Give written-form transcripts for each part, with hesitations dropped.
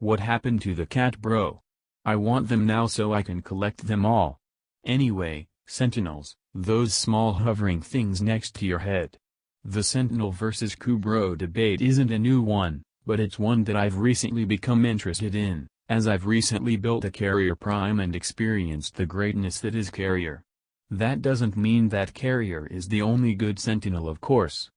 What happened to the cat, bro? I want them now so I can collect them all. Anyway, Sentinels, those small hovering things next to your head. The Sentinel versus Kubro debate isn't a new one, but it's one that I've recently become interested in, as I've recently built a Carrier Prime and experienced the greatness that is Carrier. That doesn't mean that Carrier is the only good Sentinel, of course.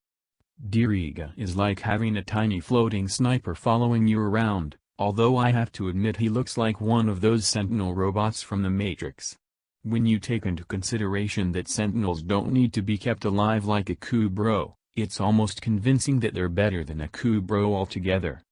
Diriga is like having a tiny floating sniper following you around, although I have to admit he looks like one of those Sentinel robots from the Matrix. When you take into consideration that Sentinels don't need to be kept alive like a Kubro, it's almost convincing that they're better than a Kubro altogether.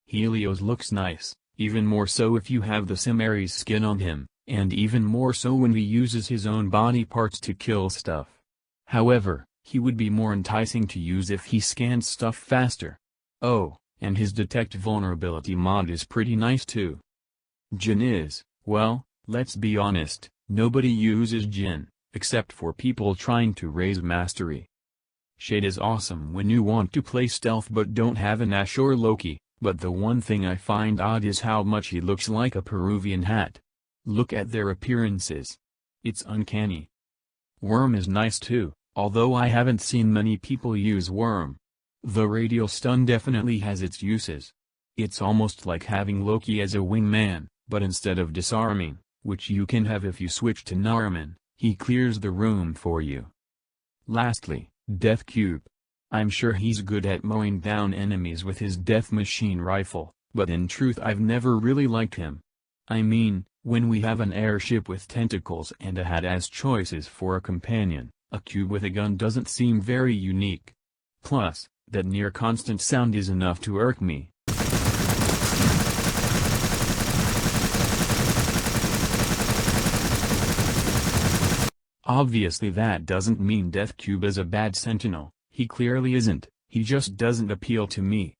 Helios looks nice, even more so if you have the Cimmeri's skin on him, and even more so when he uses his own body parts to kill stuff. However, he would be more enticing to use if he scans stuff faster. Oh, and his detect vulnerability mod is pretty nice too. Djinn is, well, let's be honest, nobody uses Djinn, except for people trying to raise mastery. Shade is awesome when you want to play stealth but don't have an Ashe or Loki, but the one thing I find odd is how much he looks like a Peruvian hat. Look at their appearances. It's uncanny. Worm is nice too, although I haven't seen many people use Worm. The radial stun definitely has its uses. It's almost like having Loki as a wingman, but instead of disarming, which you can have if you switch to Nariman, he clears the room for you. Lastly, Death Cube. I'm sure he's good at mowing down enemies with his death machine rifle, but in truth I've never really liked him. I mean, when we have an airship with tentacles and a hat as choices for a companion, a cube with a gun doesn't seem very unique. Plus, that near constant sound is enough to irk me. Obviously that doesn't mean Death Cube is a bad Sentinel, he clearly isn't, he just doesn't appeal to me.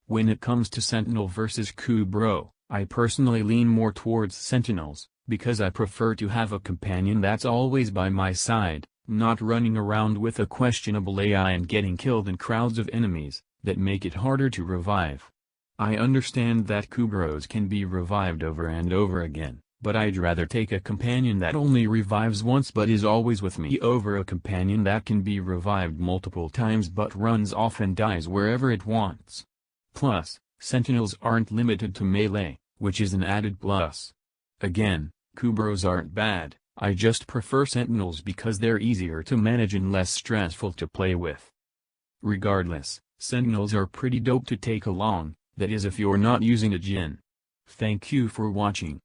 When it comes to Sentinel versus Kubro, I personally lean more towards Sentinels, because I prefer to have a companion that's always by my side, not running around with a questionable AI and getting killed in crowds of enemies, that make it harder to revive. I understand that Kubros can be revived over and over again, but I'd rather take a companion that only revives once but is always with me over a companion that can be revived multiple times but runs off and dies wherever it wants. Plus, Sentinels aren't limited to melee, which is an added plus. Again, Kubros aren't bad, I just prefer Sentinels because they're easier to manage and less stressful to play with. Regardless, Sentinels are pretty dope to take along, that is if you're not using a Djinn. Thank you for watching.